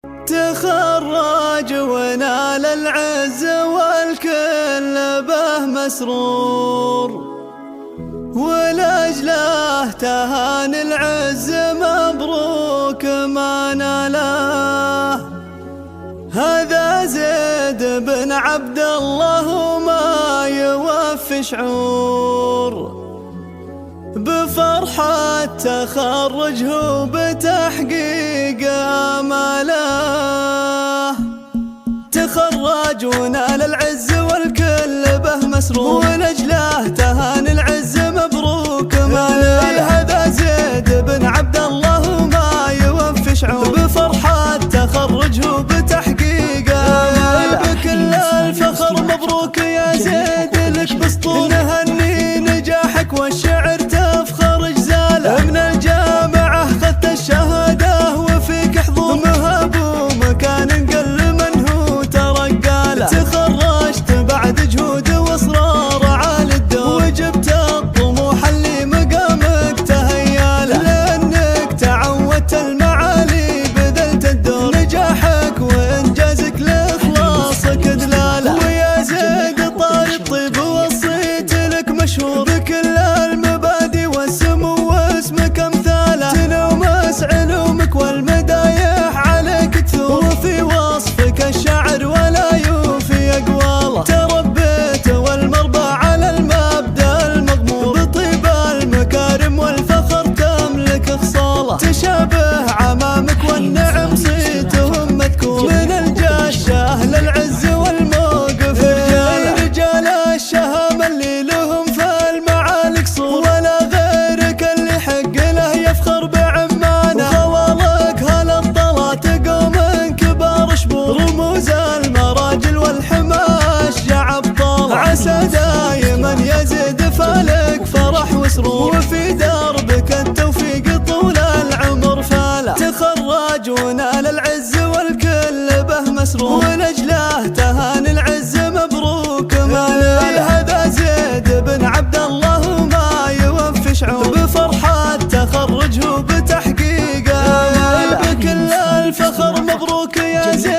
تخرج ونال العز والكل به مسرور، ولأجله تهان العز مبروك ما ناله. هذا زيد بن عبد الله وما يوفي شعور بفرحة تخرجه بتحقيق آماله. تخرج ونال العز والكل به مسرور، ولأجله تهان العز مبروك ما ناله. هذا زيد بن عبد الله وما يوفي شعور بفرحة تخرجه بتحقيق آماله. بكل الفخر مبروك يا زيد لك بسطور، نهني نجاحك والشعر تفخر جزاله. من الجامعة خذت الشهادة وفيك حضور، مهاب ومكان قل منه ترقاله. تخرجت بعد جهود واصرار عالي الدور، وجبت الطموح اللي مقامك تهياله. لأنك تعودت المعالي بذلت الدور، نجاحك وإنجازك لإخلاصك دلاله. ويا زيد طاري الطيب وصيت لك مشهور بكل المبادئ والسمو واسمك امثاله. تنومس علومك والمدايح عليك تثور، وفي وصفك الشعر ولا يوفي اقواله. تربيت والمربى على المبدا المغمور، بطيب المكارم والفخر تملك خصاله. تشابه عمامك والنعم صيتهم مذكور، من الجاشه للعز والموقف رجاله. رجال الشهامه اللي لهم في المعالي قصور، ولا غيرك اللي حق له يفخر بعمانه. خوالك هالابطال تقوم من كبار شبور، رموز المراجل والحمى اشجع ابطاله. عسى دايما يزيد فالك فرح وسرور، وفي دربك التوفيق طول العمر فاله. تخرج ونال العز والكل به مسرور، ولأجله تهان العز مبروك ما ناله. هذا زيد بن عبد الله وما يوفي شعور بفرحة تخرجه بتحقيق آماله. بكل الفخر مبروك يا زيد